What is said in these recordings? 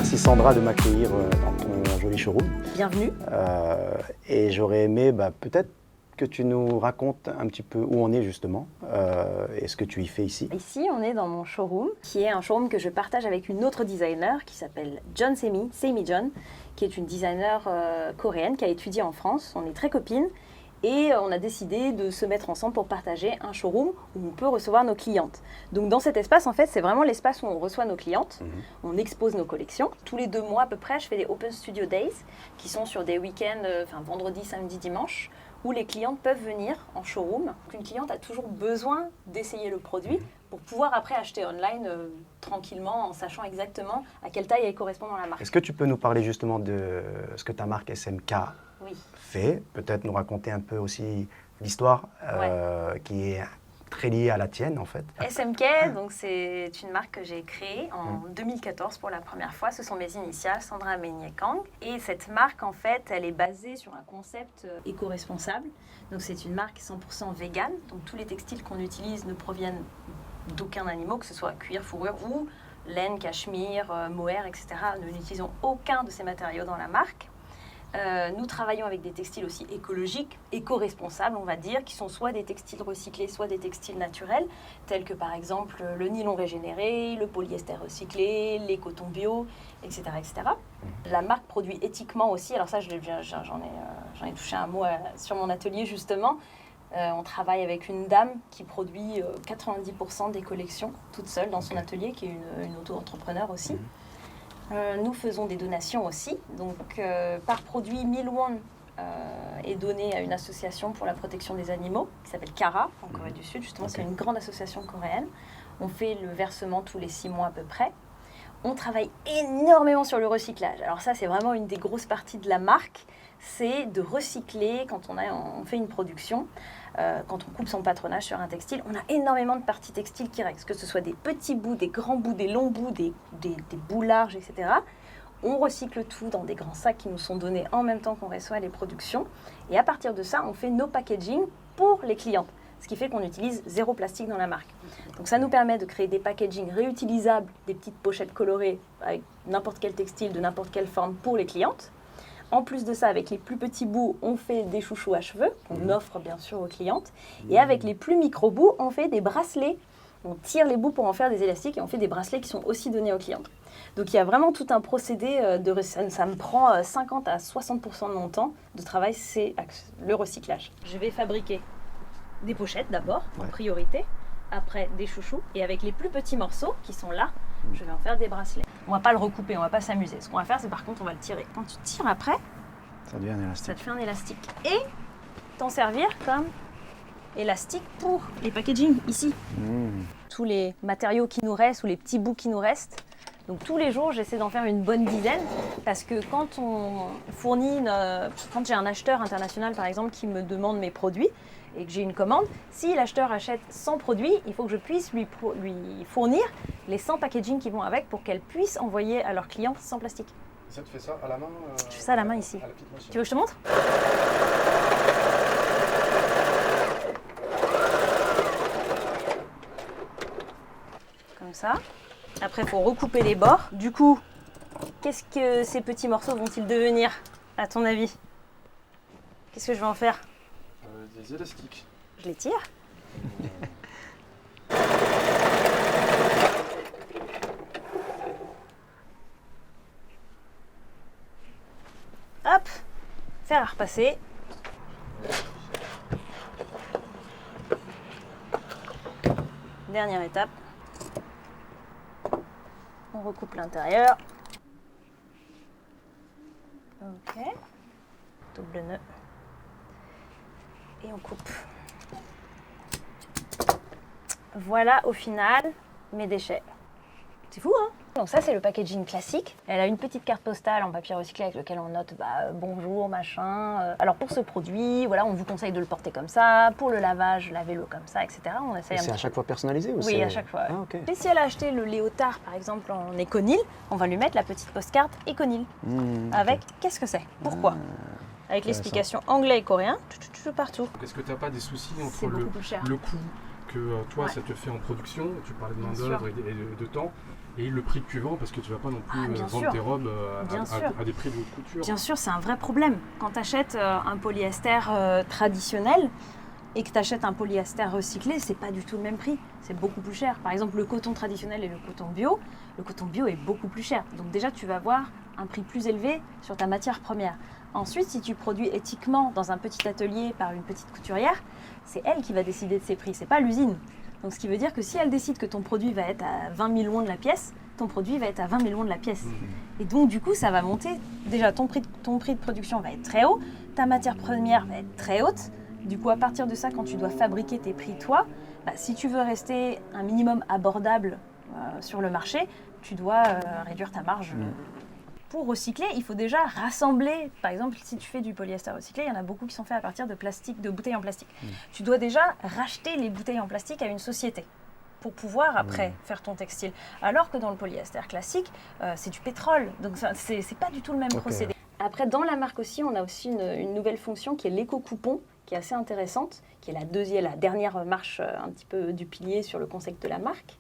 Merci Sandra de m'accueillir dans ton joli showroom. Bienvenue. Et j'aurais aimé peut-être que tu nous racontes un petit peu où on est justement et ce que tu y fais ici. Ici, on est dans mon showroom, qui est un showroom que je partage avec une autre designer qui s'appelle John Semi John, qui est une designer coréenne qui a étudié en France. On est très copines et on a décidé de se mettre ensemble pour partager un showroom où on peut recevoir nos clientes. Donc dans cet espace, en fait, c'est vraiment l'espace où on reçoit nos clientes. On expose nos collections. Tous les 2 mois à peu près, je fais des Open Studio Days qui sont sur des week-ends, vendredi, samedi, dimanche, où les clientes peuvent venir en showroom. Une cliente a toujours besoin d'essayer le produit pour pouvoir après acheter online tranquillement en sachant exactement à quelle taille elle correspond dans la marque. Est-ce que tu peux nous parler justement de ce que ta marque SMK fait? Peut-être nous raconter un peu aussi l'histoire qui est très liée à la tienne en fait. SMK, donc c'est une marque que j'ai créée en 2014 pour la première fois. Ce sont mes initiales, Sandra Meignet Kang. Et cette marque, en fait, elle est basée sur un concept éco-responsable. Donc c'est une marque 100% végane. Donc tous les textiles qu'on utilise ne proviennent d'aucun animal, que ce soit cuir, fourrure ou laine, cachemire, mohair, etc. Nous n'utilisons aucun de ces matériaux dans la marque. Nous travaillons avec des textiles aussi écologiques, éco-responsables, on va dire, qui sont soit des textiles recyclés, soit des textiles naturels, tels que par exemple le nylon régénéré, le polyester recyclé, les cotons bio, etc. etc. La marque produit éthiquement aussi, alors ça j'en ai touché un mot sur mon atelier justement. On travaille avec une dame qui produit 90% des collections toute seule dans son atelier, qui est une auto-entrepreneur aussi. Nous faisons des donations aussi. Donc, par produit, 1000 won est donné à une association pour la protection des animaux qui s'appelle KARA en Corée du Sud. Justement, c'est une grande association coréenne. On fait le versement tous les 6 mois à peu près. On travaille énormément sur le recyclage. Alors ça, c'est vraiment une des grosses parties de la marque. C'est de recycler quand on fait une production. Quand on coupe son patronage sur un textile, on a énormément de parties textiles qui restent, que ce soit des petits bouts, des grands bouts, des longs bouts, des bouts larges, etc. On recycle tout dans des grands sacs qui nous sont donnés en même temps qu'on reçoit les productions. Et à partir de ça, on fait nos packaging pour les clientes. Ce qui fait qu'on utilise 0 plastique dans la marque. Donc ça nous permet de créer des packaging réutilisables, des petites pochettes colorées avec n'importe quel textile, de n'importe quelle forme pour les clientes. En plus de ça, avec les plus petits bouts, on fait des chouchous à cheveux, qu'on offre bien sûr aux clientes. Et avec les plus micro-bouts, on fait des bracelets. On tire les bouts pour en faire des élastiques et on fait des bracelets qui sont aussi donnés aux clientes. Donc il y a vraiment tout un procédé, ça me prend 50 à 60% de mon temps de travail, c'est le recyclage. Je vais fabriquer des pochettes d'abord, en priorité, après des chouchous. Et avec les plus petits morceaux qui sont là, je vais en faire des bracelets. On va pas le recouper, on va pas s'amuser. Ce qu'on va faire, c'est par contre, on va le tirer. Quand tu tires après, ça devient un élastique. Ça te fait un élastique. Et t'en servir comme élastique pour les packaging, ici. Tous les matériaux qui nous restent ou les petits bouts qui nous restent. Donc tous les jours, j'essaie d'en faire une bonne dizaine parce que quand on fournit, quand j'ai un acheteur international par exemple qui me demande mes produits et que j'ai une commande, si l'acheteur achète 100 produits, il faut que je puisse lui fournir les 100 packaging qui vont avec pour qu'elle puisse envoyer à leurs clients sans plastique. Ça, tu fais ça à la main Je fais ça à la main ici. Tu veux que je te montre? Comme ça. Après, il faut recouper les bords. Du coup, qu'est-ce que ces petits morceaux vont-ils devenir, à ton avis? Qu'est-ce que je vais en faire? Des élastiques. Je les tire. Hop, faire à repasser. Dernière étape. On recoupe l'intérieur. Ok. Double nœud. Et on coupe. Voilà au final mes déchets. C'est fou, hein? Donc ça, c'est le packaging classique. Elle a une petite carte postale en papier recyclé avec lequel on note bonjour, machin. Alors pour ce produit, voilà, on vous conseille de le porter comme ça. Pour le lavage, lavez-le comme ça, etc. On essaye. C'est à chaque fois personnalisé ou Oui, à chaque fois. Ah, okay. Et si elle a acheté le léotard, par exemple, en Econil, on va lui mettre la petite postcard Econil. Avec qu'est-ce que c'est? Pourquoi? Avec l'explication anglais et coréen, tout partout. Est-ce que tu n'as pas des soucis entre C'est beaucoup plus cher. le coût que toi, ça te fait en production, tu parlais de main-d'œuvre et de temps, et le prix que tu vends, parce que tu ne vas pas non plus vendre tes robes à des prix de haute couture. Bien sûr, c'est un vrai problème. Quand tu achètes un polyester traditionnel et que tu achètes un polyester recyclé, c'est pas du tout le même prix, c'est beaucoup plus cher. Par exemple, le coton traditionnel et le coton bio est beaucoup plus cher. Donc déjà, tu vas avoir un prix plus élevé sur ta matière première. Ensuite, si tu produis éthiquement dans un petit atelier par une petite couturière, c'est elle qui va décider de ses prix, c'est pas l'usine. Donc ce qui veut dire que si elle décide que ton produit va être à 20 000 won de la pièce, ton produit va être à 20 000 won de la pièce. Et donc du coup, ça va monter. Déjà, ton prix de production va être très haut, ta matière première va être très haute. Du coup, à partir de ça, quand tu dois fabriquer tes prix toi, si tu veux rester un minimum abordable sur le marché, tu dois réduire ta marge. Pour recycler, il faut déjà rassembler. Par exemple, si tu fais du polyester recyclé, il y en a beaucoup qui sont faits à partir de plastique, de bouteilles en plastique. Tu dois déjà racheter les bouteilles en plastique à une société pour pouvoir après faire ton textile. Alors que dans le polyester classique, c'est du pétrole. Donc c'est pas du tout le même procédé. Après, dans la marque aussi, on a aussi une nouvelle fonction qui est l'éco-coupon, qui est assez intéressante, qui est la dernière marche un petit peu du pilier sur le concept de la marque,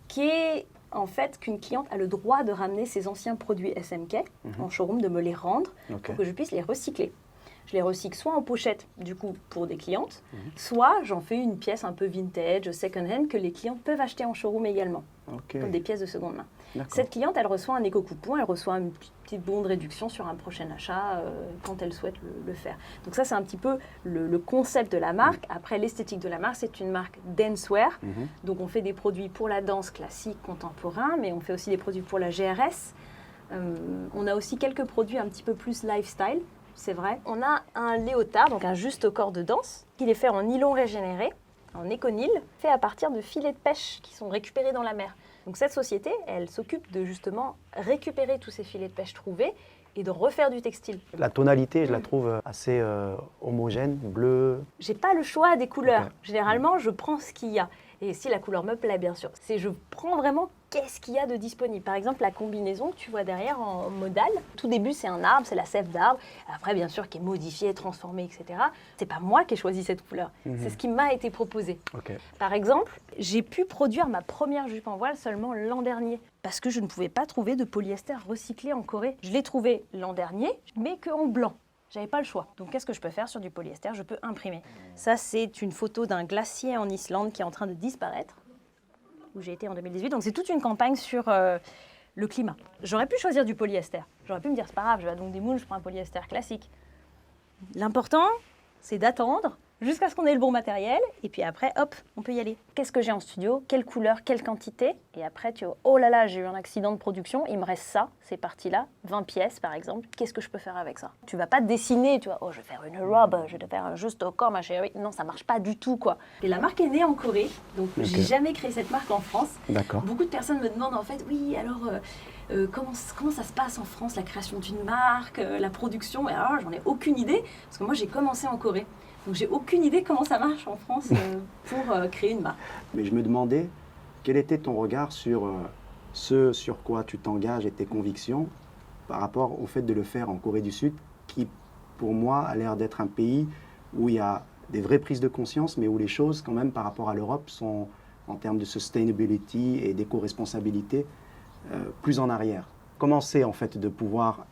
qui est en fait qu'une cliente a le droit de ramener ses anciens produits SMK en showroom, de me les rendre pour que je puisse les recycler. Je les recycle soit en pochette, du coup, pour des clientes, soit j'en fais une pièce un peu vintage, second-hand, que les clientes peuvent acheter en showroom également, comme des pièces de seconde main. Cette cliente, elle reçoit un éco-coupon, elle reçoit un petit bon de réduction sur un prochain achat quand elle souhaite le faire. Donc ça, c'est un petit peu le concept de la marque. Après, l'esthétique de la marque, c'est une marque dancewear. Donc on fait des produits pour la danse classique, contemporain, mais on fait aussi des produits pour la GRS. On a aussi quelques produits un petit peu plus lifestyle, c'est vrai. On a un léotard, donc un juste corps de danse, qui est fait en nylon régénéré, en éconyle, fait à partir de filets de pêche qui sont récupérés dans la mer. Donc cette société, elle s'occupe de justement récupérer tous ces filets de pêche trouvés et de refaire du textile. La tonalité, je la trouve assez homogène, bleu. J'ai pas le choix des couleurs. Okay. Généralement, je prends ce qu'il y a. Et si la couleur me plaît, bien sûr. Je prends vraiment qu'est-ce qu'il y a de disponible. Par exemple, la combinaison que tu vois derrière en modal. Tout début, c'est un arbre, c'est la sève d'arbre. Après, bien sûr, qui est modifiée, transformée, etc. C'est pas moi qui ai choisi cette couleur. C'est ce qui m'a été proposé. Okay. Par exemple, j'ai pu produire ma première jupe en voile seulement l'an dernier. Parce que je ne pouvais pas trouver de polyester recyclé en Corée. Je l'ai trouvé l'an dernier, mais qu'en blanc. J'avais pas le choix. Donc, qu'est-ce que je peux faire sur du polyester? Je peux imprimer. Ça, c'est une photo d'un glacier en Islande qui est en train de disparaître, où j'ai été en 2018. Donc, c'est toute une campagne sur le climat. J'aurais pu choisir du polyester. J'aurais pu me dire, c'est pas grave, je vais à Donc des Moules, je prends un polyester classique. L'important, c'est d'attendre jusqu'à ce qu'on ait le bon matériel. Et puis après, hop, on peut y aller. Qu'est-ce que j'ai en studio? Quelle couleur? Quelle quantité? Et après, tu vois, oh là là, j'ai eu un accident de production. Il me reste ça, ces parties-là, 20 pièces par exemple. Qu'est-ce que je peux faire avec ça? Tu vas pas dessiner, tu vois, oh, je vais faire une robe, je vais faire un juste au corps, ma chérie. Non, ça marche pas du tout, quoi. Et la marque est née en Corée. Donc, j'ai jamais créé cette marque en France. D'accord. Beaucoup de personnes me demandent en fait, oui, alors... comment ça se passe en France, la création d'une marque, la production? Et alors, j'en ai aucune idée, parce que moi, j'ai commencé en Corée. Donc, j'ai aucune idée comment ça marche en France pour créer une marque. Mais je me demandais, quel était ton regard sur ce sur quoi tu t'engages et tes convictions par rapport au fait de le faire en Corée du Sud, qui, pour moi, a l'air d'être un pays où il y a des vraies prises de conscience, mais où les choses, quand même, par rapport à l'Europe, sont, en termes de sustainability et d'éco-responsabilité, plus en arrière. Comment c'est en fait de pouvoir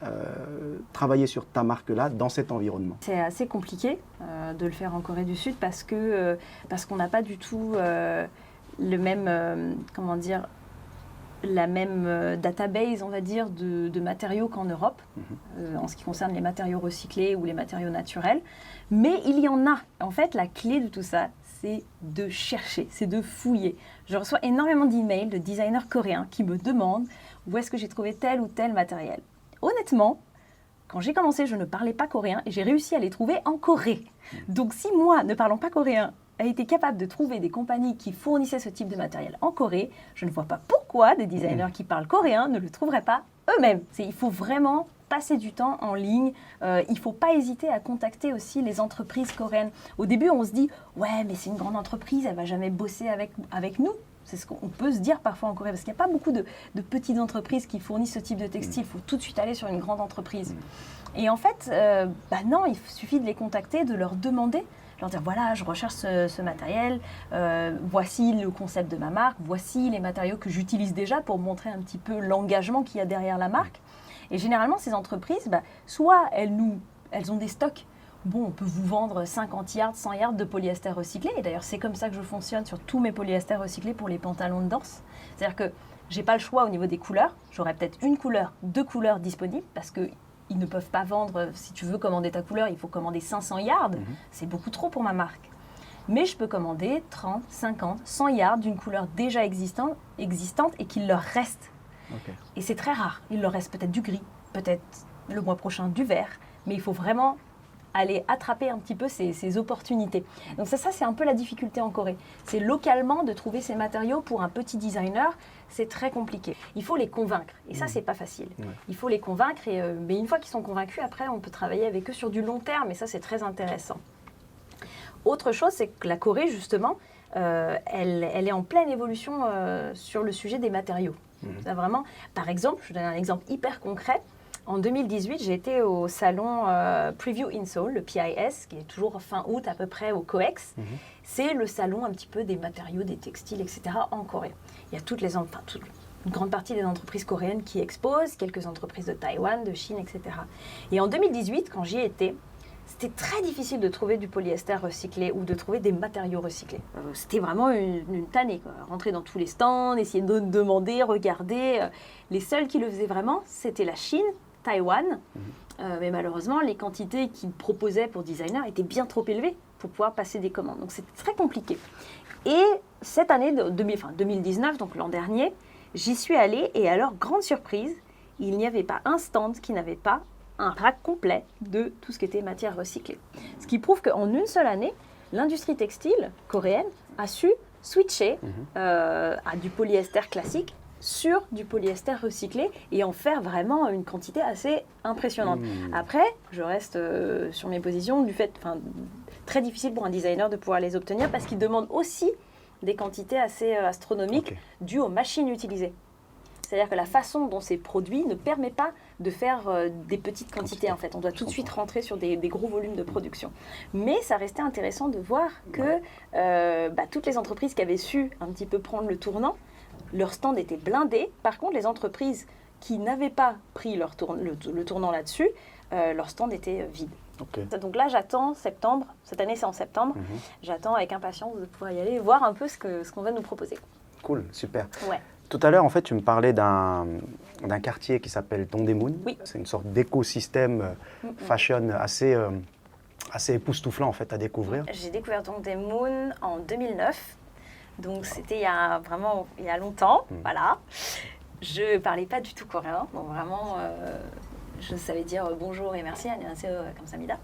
travailler sur ta marque-là dans cet environnement? C'est assez compliqué de le faire en Corée du Sud parce qu'on n'a pas du tout le même, la même database, on va dire, de matériaux qu'en Europe, en ce qui concerne les matériaux recyclés ou les matériaux naturels. Mais il y en a. En fait, la clé de tout ça, c'est de chercher, c'est de fouiller. Je reçois énormément d'emails de designers coréens qui me demandent où est-ce que j'ai trouvé tel ou tel matériel. Honnêtement, quand j'ai commencé, je ne parlais pas coréen et j'ai réussi à les trouver en Corée. Donc si moi, ne parlant pas coréen, a été capable de trouver des compagnies qui fournissaient ce type de matériel en Corée, je ne vois pas pourquoi des designers qui parlent coréen ne le trouveraient pas eux-mêmes. Il faut vraiment passer du temps en ligne. Il ne faut pas hésiter à contacter aussi les entreprises coréennes. Au début, on se dit « Ouais, mais c'est une grande entreprise, elle ne va jamais bosser avec nous ». C'est ce qu'on peut se dire parfois en Corée, parce qu'il n'y a pas beaucoup de petites entreprises qui fournissent ce type de textile. Il faut tout de suite aller sur une grande entreprise. Et en fait, non, il suffit de les contacter, de leur demander. leur dire voilà, je recherche ce matériel, voici le concept de ma marque, voici les matériaux que j'utilise déjà pour montrer un petit peu l'engagement qu'il y a derrière la marque. Et généralement, ces entreprises, soit elles ont des stocks. Bon, on peut vous vendre 50 yards, 100 yards de polyester recyclé. Et d'ailleurs, c'est comme ça que je fonctionne sur tous mes polyesters recyclés pour les pantalons de danse. C'est-à-dire que je n'ai pas le choix au niveau des couleurs. J'aurai peut-être une couleur, 2 couleurs disponibles parce qu'ils ne peuvent pas vendre. Si tu veux commander ta couleur, il faut commander 500 yards. C'est beaucoup trop pour ma marque. Mais je peux commander 30, 50, 100 yards d'une couleur déjà existante et qu'il leur reste. Okay. Et c'est très rare. Il leur reste peut-être du gris, peut-être le mois prochain du vert. Mais il faut vraiment aller attraper un petit peu ces opportunités. Donc ça c'est un peu la difficulté en Corée. C'est localement de trouver ces matériaux pour un petit designer, c'est très compliqué. Il faut les convaincre. Et ça, c'est pas facile. Ouais. Il faut les convaincre. Mais une fois qu'ils sont convaincus, après, on peut travailler avec eux sur du long terme. Et ça, c'est très intéressant. Autre chose, c'est que la Corée, justement, elle est en pleine évolution sur le sujet des matériaux. Ça, vraiment, par exemple, je vous donne un exemple hyper concret. En 2018, j'ai été au salon Preview in Seoul, le PIS, qui est toujours fin août à peu près au COEX. C'est le salon un petit peu des matériaux, des textiles, etc. en Corée. Il y a une grande partie des entreprises coréennes qui exposent, quelques entreprises de Taïwan, de Chine, etc. Et en 2018, quand j'y étais, c'était très difficile de trouver du polyester recyclé ou de trouver des matériaux recyclés. C'était vraiment une tannée, quoi. Rentrer dans tous les stands, essayer de demander, regarder. Les seuls qui le faisaient vraiment, c'était la Chine, Taïwan, mais malheureusement, les quantités qu'ils proposaient pour designers étaient bien trop élevées pour pouvoir passer des commandes. Donc, c'était très compliqué. Et cette année, 2019, donc l'an dernier, j'y suis allée et alors, grande surprise, il n'y avait pas un stand qui n'avait pas un rack complet de tout ce qui était matière recyclée. Ce qui prouve qu'en une seule année, l'industrie textile coréenne a su switcher à du polyester classique sur du polyester recyclé et en faire vraiment une quantité assez impressionnante. Après, je reste sur mes positions du fait, très difficile pour un designer de pouvoir les obtenir parce qu'ils demandent aussi des quantités assez astronomiques dues aux machines utilisées. C'est-à-dire que la façon dont c'est produit ne permet pas de faire des petites quantités en fait. On doit tout de suite rentrer sur des gros volumes de production. Mais ça restait intéressant de voir que toutes les entreprises qui avaient su un petit peu prendre le tournant, leur stand était blindé. Par contre, les entreprises qui n'avaient pas pris le tournant là-dessus, leur stand était vide. Okay. Donc là, j'attends septembre. Cette année, c'est en septembre. J'attends avec impatience de pouvoir y aller et voir un peu ce qu'on va nous proposer. Cool, super. Ouais. Tout à l'heure, en fait, tu me parlais d'un quartier qui s'appelle Dongdaemun. Oui. C'est une sorte d'écosystème fashion assez époustouflant en fait, à découvrir. J'ai découvert Dongdaemun en 2009. Donc c'était il y a longtemps, voilà. Je parlais pas du tout coréen, donc vraiment je savais dire bonjour et merci, annyeonghaseyo kamsahamnida.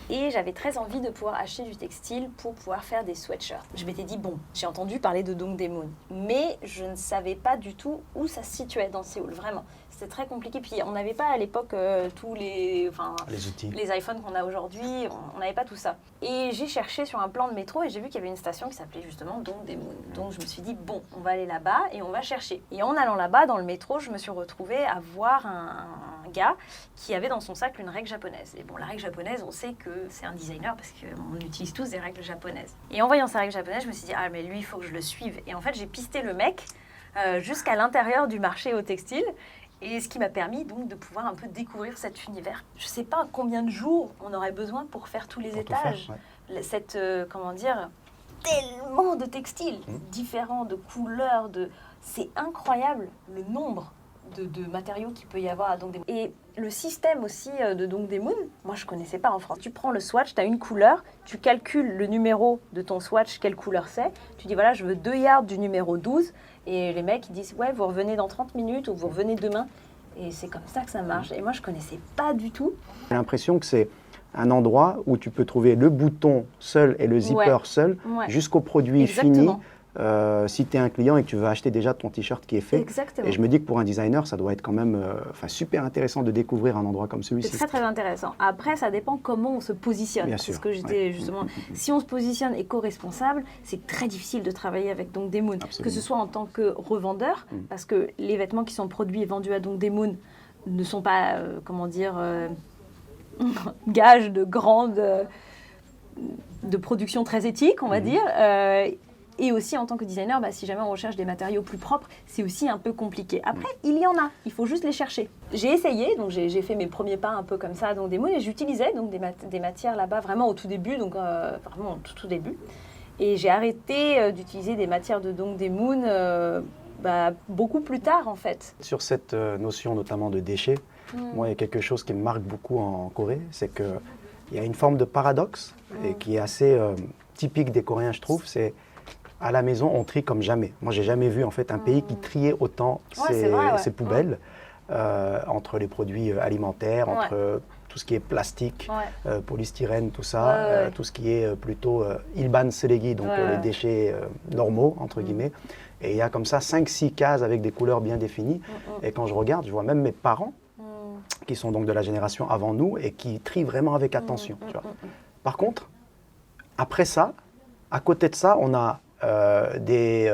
Et j'avais très envie de pouvoir acheter du textile pour pouvoir faire des sweatshirts. Je m'étais dit, j'ai entendu parler de Dongdaemun, mais je ne savais pas du tout où ça se situait dans Séoul, vraiment. C'était très compliqué. Puis on n'avait pas à l'époque tous les outils, les iPhones qu'on a aujourd'hui, on n'avait pas tout ça. Et j'ai cherché sur un plan de métro et j'ai vu qu'il y avait une station qui s'appelait justement Dongdaemun. Donc je me suis dit, on va aller là-bas et on va chercher. Et en allant là-bas, dans le métro, je me suis retrouvée à voir un gars qui avait dans son sac une règle japonaise. Et la règle japonaise, on sait que c'est un designer parce qu'on utilise tous des règles japonaises. Et en voyant sa règle japonaise, je me suis dit, mais lui, il faut que je le suive. Et en fait, j'ai pisté le mec jusqu'à l'intérieur du marché au textile. Et ce qui m'a permis donc de pouvoir un peu découvrir cet univers. Je ne sais pas combien de jours on aurait besoin pour faire tous les étages. Cette, tellement de textiles différents, de couleurs, c'est incroyable le nombre de matériaux qu'il peut y avoir à Dongdaemun. Et le système aussi de Dongdaemun, moi je ne connaissais pas en France. Tu prends le swatch, tu as une couleur, tu calcules le numéro de ton swatch, quelle couleur c'est. Tu dis voilà, je veux 2 yards du numéro 12. Et les mecs, ils disent ouais, vous revenez dans 30 minutes ou vous revenez demain. Et c'est comme ça que ça marche. Et moi, je ne connaissais pas du tout. J'ai l'impression que c'est un endroit où tu peux trouver le bouton seul et le zipper seul jusqu'au produit fini. Si tu es un client et que tu veux acheter déjà ton t-shirt qui est fait. Exactement. Et je me dis que pour un designer, ça doit être quand même super intéressant de découvrir un endroit comme celui-ci. C'est très très intéressant. Après, ça dépend comment on se positionne. Bien sûr. C'est ce que j'étais justement. Si on se positionne éco-responsable, c'est très difficile de travailler avec Dongdaemun. Que ce soit en tant que revendeur, parce que les vêtements qui sont produits et vendus à Dongdaemun ne sont pas, gages de grande de production très éthique, on va dire. Et aussi, en tant que designer, si jamais on recherche des matériaux plus propres, c'est aussi un peu compliqué. Après, il y en a, il faut juste les chercher. J'ai essayé, donc j'ai fait mes premiers pas un peu comme ça dans des Moon, et j'utilisais donc des matières là-bas vraiment au tout début, donc vraiment au tout début. Et j'ai arrêté d'utiliser des matières de Dong Dae Moon beaucoup plus tard, en fait. Sur cette notion notamment de déchets, moi, il y a quelque chose qui me marque beaucoup en Corée, c'est qu'il y a une forme de paradoxe et qui est assez typique des Coréens, je trouve, c'est à la maison, on trie comme jamais. Moi, j'ai jamais vu en fait un pays qui triait autant ses poubelles entre les produits alimentaires, entre tout ce qui est plastique, polystyrène, tout ça, tout ce qui est plutôt ilban selegi, donc les déchets normaux, entre guillemets. Et il y a comme ça 5-6 cases avec des couleurs bien définies. Et quand je regarde, je vois même mes parents, qui sont donc de la génération avant nous et qui trient vraiment avec attention. Tu vois. Par contre, après ça, à côté de ça, on a des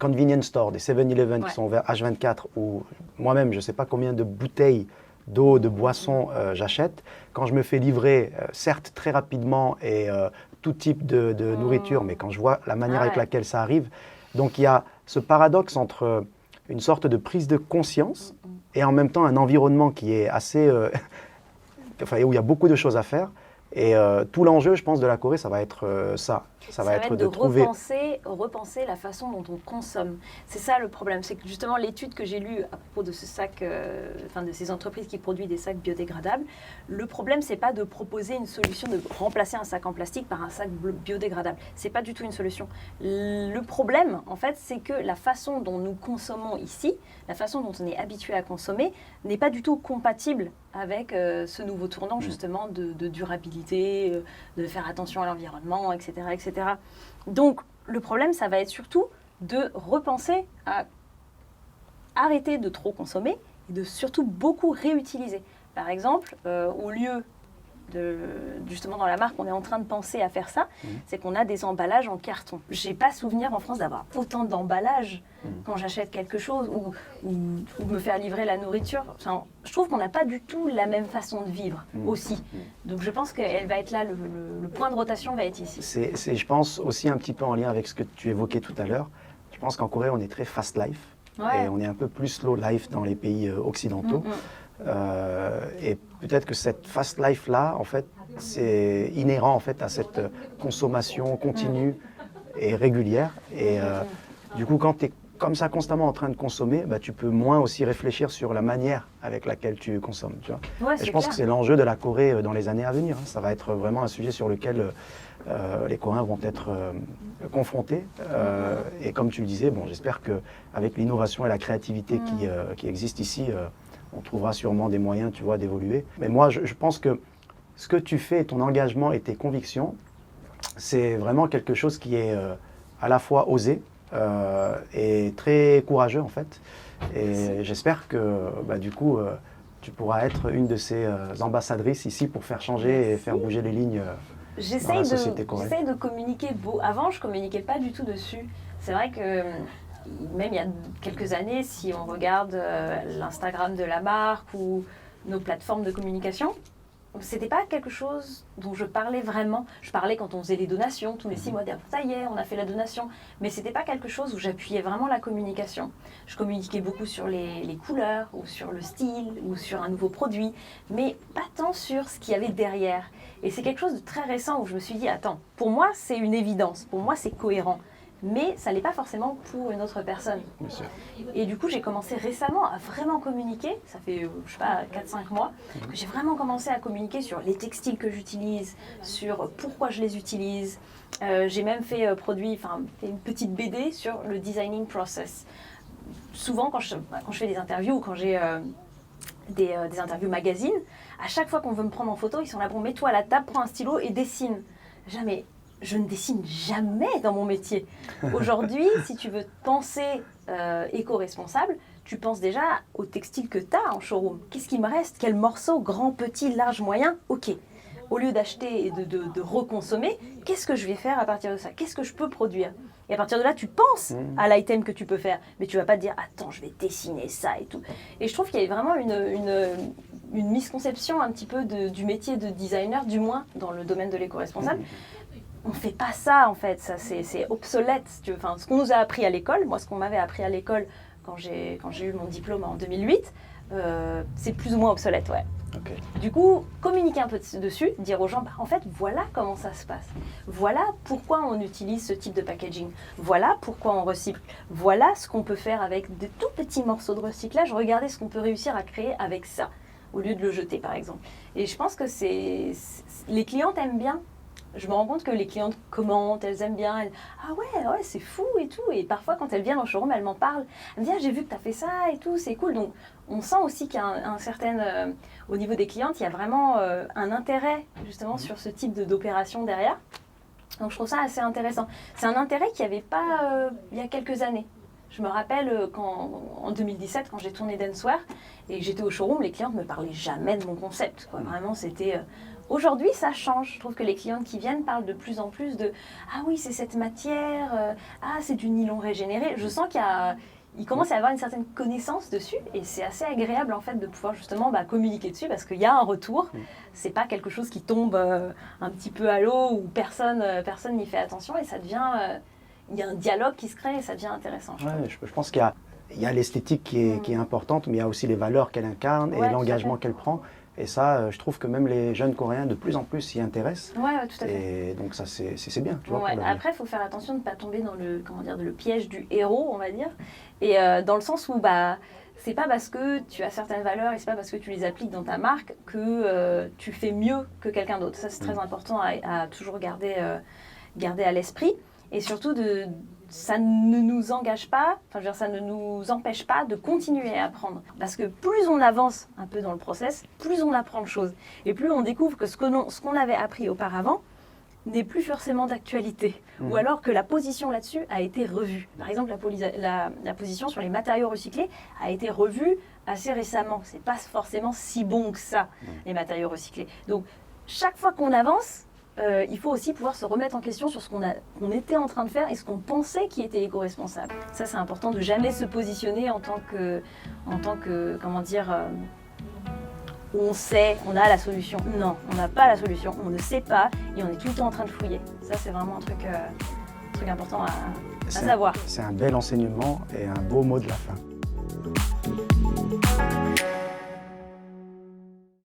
convenience stores, des 7-Eleven qui sont ouverts H24 où moi-même, je ne sais pas combien de bouteilles d'eau, de boissons j'achète. Quand je me fais livrer, certes très rapidement et tout type de nourriture, mais quand je vois la manière avec laquelle ça arrive, donc il y a ce paradoxe entre une sorte de prise de conscience et en même temps un environnement qui est assez... où il y a beaucoup de choses à faire. Et tout l'enjeu, je pense, de la Corée, ça va être ça. Ça va être de trouver... repenser la façon dont on consomme. C'est ça le problème. C'est que justement, l'étude que j'ai lue à propos de ce sac, de ces entreprises qui produisent des sacs biodégradables, le problème, c'est pas de proposer une solution de remplacer un sac en plastique par un sac biodégradable. C'est pas du tout une solution. Le problème, en fait, c'est que la façon dont nous consommons ici, la façon dont on est habitué à consommer, n'est pas du tout compatible avec ce nouveau tournant, justement, de durabilité, de faire attention à l'environnement, etc., etc. Donc, le problème, ça va être surtout de repenser à arrêter de trop consommer et de surtout beaucoup réutiliser. Par exemple, au lieu justement dans la marque, on est en train de penser à faire ça, c'est qu'on a des emballages en carton. Je n'ai pas souvenir en France d'avoir autant d'emballages quand j'achète quelque chose ou me faire livrer la nourriture. Enfin, je trouve qu'on n'a pas du tout la même façon de vivre aussi. Donc je pense qu'elle va être là, le point de rotation va être ici. C'est, je pense, aussi un petit peu en lien avec ce que tu évoquais tout à l'heure. Je pense qu'en Corée, on est très fast life et on est un peu plus slow life dans les pays occidentaux. Et peut-être que cette fast life là, en fait, c'est inhérent en fait à cette consommation continue et régulière. Et du coup, quand tu es comme ça constamment en train de consommer, tu peux moins aussi réfléchir sur la manière avec laquelle tu consommes. Tu vois. Et je pense que c'est l'enjeu de la Corée dans les années à venir. Ça va être vraiment un sujet sur lequel les Coréens vont être confrontés. Et comme tu le disais, j'espère qu'avec l'innovation et la créativité qui existent ici, on trouvera sûrement des moyens, tu vois, d'évoluer. Mais moi, je pense que ce que tu fais, ton engagement et tes convictions, c'est vraiment quelque chose qui est à la fois osé et très courageux, en fait. Et j'espère que, du coup, tu pourras être une de ces ambassadrices ici pour faire changer et faire bouger les lignes dans la société coréenne. J'essaie de communiquer. Avant, je ne communiquais pas du tout dessus. C'est vrai que... Même il y a quelques années, si on regarde l'Instagram de la marque ou nos plateformes de communication, c'était pas quelque chose dont je parlais vraiment. Je parlais quand on faisait les donations, tous les 6 mois, ça y est, on a fait la donation. Mais c'était pas quelque chose où j'appuyais vraiment la communication. Je communiquais beaucoup sur les couleurs, ou sur le style, ou sur un nouveau produit, mais pas tant sur ce qu'il y avait derrière. Et c'est quelque chose de très récent où je me suis dit, attends, pour moi c'est une évidence, pour moi c'est cohérent. Mais ça ne l'est pas forcément pour une autre personne. Bien sûr. Et du coup, j'ai commencé récemment à vraiment communiquer, ça fait, 4-5 mois, que j'ai vraiment commencé à communiquer sur les textiles que j'utilise, sur pourquoi je les utilise. J'ai même fait une petite BD sur le designing process. Souvent, quand je fais des interviews ou quand j'ai des interviews magazines, à chaque fois qu'on veut me prendre en photo, ils sont là, bon, mets-toi à la table, prends un stylo et dessine. Jamais. Je ne dessine jamais dans mon métier. Aujourd'hui, si tu veux penser éco-responsable, tu penses déjà au textile que tu as en showroom. Qu'est-ce qui me reste? Quel morceau? Grand, petit, large, moyen? Ok. Au lieu d'acheter et de reconsommer, qu'est-ce que je vais faire à partir de ça? Qu'est-ce que je peux produire? Et à partir de là, tu penses à l'item que tu peux faire. Mais tu ne vas pas te dire, attends, je vais dessiner ça et tout. Et je trouve qu'il y a vraiment une misconception un petit peu du métier de designer, du moins dans le domaine de l'éco-responsable. on ne fait pas ça en fait, ça c'est obsolète. Si tu veux. Enfin, ce qu'on nous a appris à l'école, moi ce qu'on m'avait appris à l'école quand j'ai eu mon diplôme en 2008, c'est plus ou moins obsolète, ouais. Okay. Du coup, communiquer un peu dessus, dire aux gens, bah, en fait, voilà comment ça se passe. Voilà pourquoi on utilise ce type de packaging. Voilà pourquoi on recycle. Voilà ce qu'on peut faire avec de tout petits morceaux de recyclage. Regardez ce qu'on peut réussir à créer avec ça, au lieu de le jeter, par exemple. Et je pense que les clientes aiment bien. Je me rends compte que les clientes commentent, elles aiment bien. Ah ouais, c'est fou et tout. Et parfois, quand elles viennent au showroom, elles m'en parlent. Elles me disent, ah, j'ai vu que tu as fait ça et tout, c'est cool. Donc, on sent aussi qu'il y a un certain... au niveau des clientes, il y a vraiment un intérêt, justement, sur ce type d'opération derrière. Donc, je trouve ça assez intéressant. C'est un intérêt qu'il n'y avait pas il y a quelques années. Je me rappelle en 2017, quand j'ai tourné Dancewear et que j'étais au showroom, les clientes ne me parlaient jamais de mon concept, quoi. Vraiment, c'était... Aujourd'hui, ça change. Je trouve que les clientes qui viennent parlent de plus en plus de « Ah oui, c'est cette matière, ah, c'est du nylon régénéré ». Je sens qu'il commence à y avoir une certaine connaissance dessus et c'est assez agréable en fait de pouvoir justement communiquer dessus parce qu'il y a un retour. C'est pas quelque chose qui tombe un petit peu à l'eau où personne n'y fait attention et ça devient... il y a un dialogue qui se crée et ça devient intéressant. Je pense qu'il y a l'esthétique qui est importante, mais il y a aussi les valeurs qu'elle incarne et l'engagement qu'elle prend. Et ça, je trouve que même les jeunes Coréens, de plus en plus, s'y intéressent. Ouais, tout à fait. Et donc ça, c'est bien. Tu vois, après, il faut faire attention de ne pas tomber dans le piège du héros, on va dire. Et dans le sens où c'est pas parce que tu as certaines valeurs et c'est pas parce que tu les appliques dans ta marque que tu fais mieux que quelqu'un d'autre. Ça, c'est très important à toujours garder à l'esprit. Et surtout, ça ne nous engage pas, ça ne nous empêche pas de continuer à apprendre. Parce que plus on avance un peu dans le process, plus on apprend de choses. Et plus on découvre que ce qu'on avait appris auparavant n'est plus forcément d'actualité. Ou alors que la position là-dessus a été revue. Par exemple, la position sur les matériaux recyclés a été revue assez récemment. C'est pas forcément si bon que ça, les matériaux recyclés. Donc, chaque fois qu'on avance, il faut aussi pouvoir se remettre en question sur ce qu'on était en train de faire et ce qu'on pensait qui était éco-responsable. Ça, c'est important de jamais se positionner en tant que comment dire, où on sait, on a la solution. Non, on n'a pas la solution, on ne sait pas et on est tout le temps en train de fouiller. Ça, c'est vraiment un truc important à savoir. C'est un bel enseignement et un beau mot de la fin.